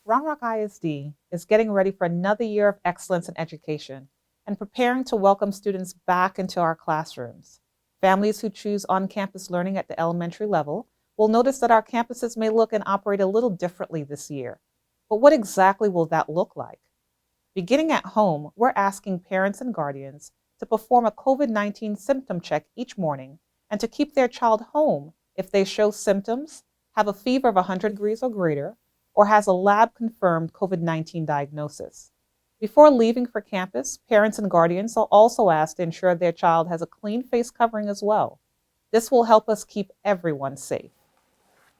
Rock ISD is getting ready for another year of excellence in education and preparing to welcome students back into our classrooms. Families who choose on-campus learning at the elementary level will notice that our campuses may look and operate a little differently this year. But what exactly will that look like? Beginning at home, we're asking parents and guardians to perform a COVID-19 symptom check each morning and to keep their child home if they show symptoms, have a fever of 100 degrees or greater, or has a lab-confirmed COVID-19 diagnosis. Before leaving for campus, parents and guardians are also asked to ensure their child has a clean face covering as well. This will help us keep everyone safe.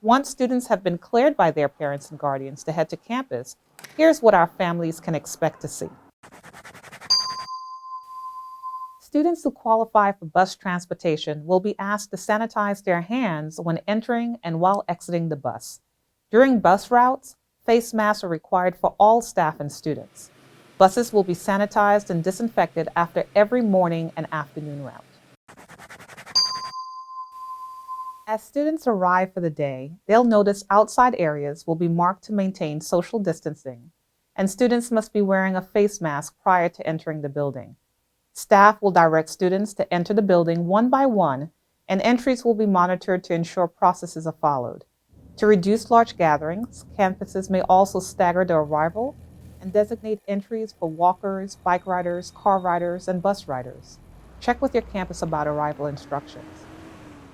Once students have been cleared by their parents and guardians to head to campus, here's what our families can expect to see. Students who qualify for bus transportation will be asked to sanitize their hands when entering and while exiting the bus. During bus routes, face masks are required for all staff and students. Buses will be sanitized and disinfected after every morning and afternoon route. As students arrive for the day, they'll notice outside areas will be marked to maintain social distancing, and students must be wearing a face mask prior to entering the building. Staff will direct students to enter the building one by one, and entries will be monitored to ensure processes are followed. To reduce large gatherings, campuses may also stagger their arrival and designate entries for walkers, bike riders, car riders, and bus riders. Check with your campus about arrival instructions.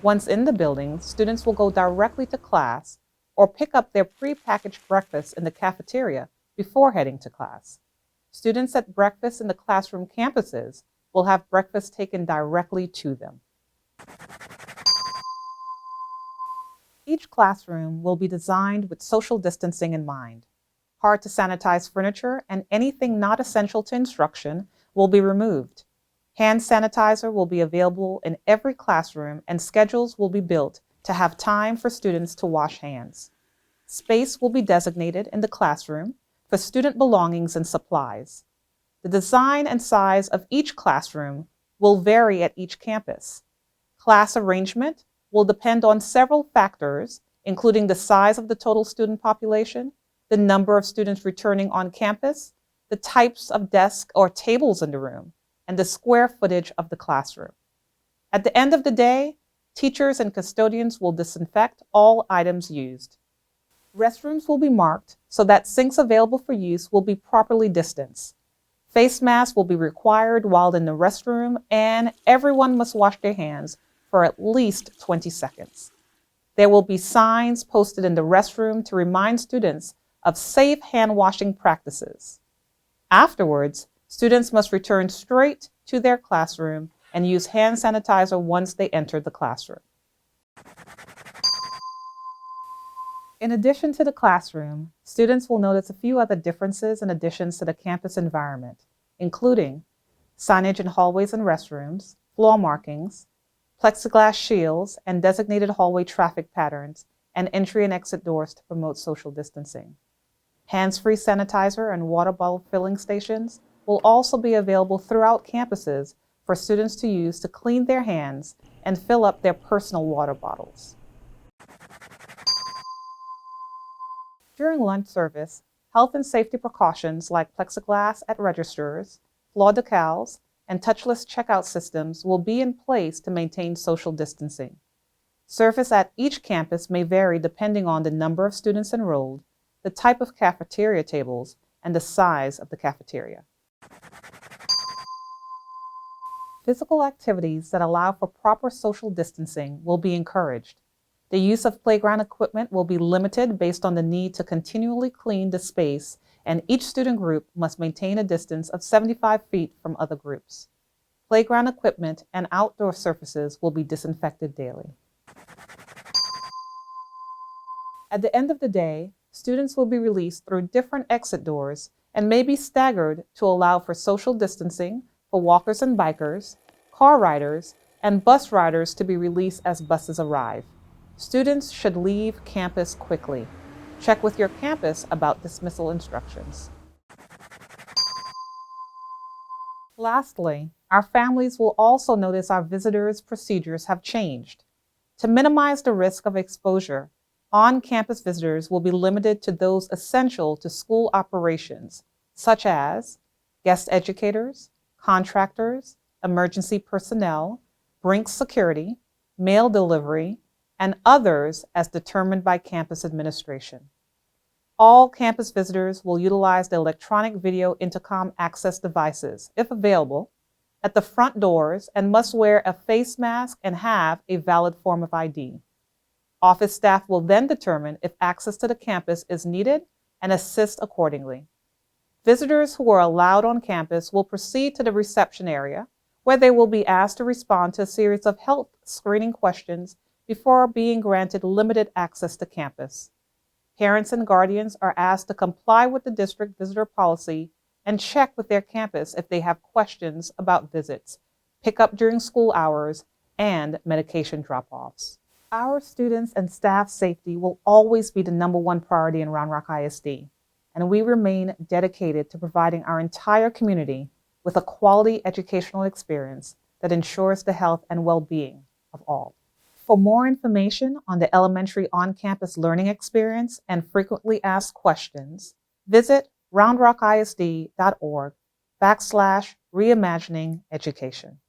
Once in the building, students will go directly to class or pick up their pre-packaged breakfast in the cafeteria before heading to class. Students at breakfast in the classroom campuses will have breakfast taken directly to them. Each classroom will be designed with social distancing in mind. Hard to sanitize furniture and anything not essential to instruction will be removed. Hand sanitizer will be available in every classroom and schedules will be built to have time for students to wash hands. Space will be designated in the classroom for student belongings and supplies. The design and size of each classroom will vary at each campus. Class arrangement will depend on several factors, including the size of the total student population, the number of students returning on campus, the types of desks or tables in the room, and the square footage of the classroom. At the end of the day, teachers and custodians will disinfect all items used. Restrooms will be marked so that sinks available for use will be properly distanced. Face masks will be required while in the restroom, and everyone must wash their hands for at least 20 seconds. There will be signs posted in the restroom to remind students of safe hand washing practices. Afterwards, students must return straight to their classroom and use hand sanitizer once they enter the classroom. In addition to the classroom, students will notice a few other differences and additions to the campus environment, including signage in hallways and restrooms, floor markings, plexiglass shields, and designated hallway traffic patterns, and entry and exit doors to promote social distancing. Hands-free sanitizer and water bottle filling stations will also be available throughout campuses for students to use to clean their hands and fill up their personal water bottles. During lunch service, health and safety precautions like plexiglass at registers, floor decals, and touchless checkout systems will be in place to maintain social distancing. Service at each campus may vary depending on the number of students enrolled, the type of cafeteria tables, and the size of the cafeteria. Physical activities that allow for proper social distancing will be encouraged. The use of playground equipment will be limited based on the need to continually clean the space, and each student group must maintain a distance of 75 feet from other groups. Playground equipment and outdoor surfaces will be disinfected daily. At the end of the day, students will be released through different exit doors and may be staggered to allow for social distancing for walkers and bikers, car riders, and bus riders to be released as buses arrive. Students should leave campus quickly. Check with your campus about dismissal instructions. Lastly, our families will also notice our visitors' procedures have changed. To minimize the risk of exposure, On-campus visitors will be limited to those essential to school operations, such as guest educators, contractors, emergency personnel, Brink security, mail delivery, and others as determined by campus administration. All campus visitors will utilize the electronic video intercom access devices, if available, at the front doors and must wear a face mask and have a valid form of ID. Office staff will then determine if access to the campus is needed and assist accordingly. Visitors who are allowed on campus will proceed to the reception area, where they will be asked to respond to a series of health screening questions before being granted limited access to campus. Parents and guardians are asked to comply with the district visitor policy and check with their campus if they have questions about visits, pickup during school hours, and medication drop-offs. Our students' and staff safety will always be the #1 priority in Round Rock ISD, and we remain dedicated to providing our entire community with a quality educational experience that ensures the health and well-being of all. For more information on the elementary on-campus learning experience and frequently asked questions, visit roundrockisd.org/reimagining education.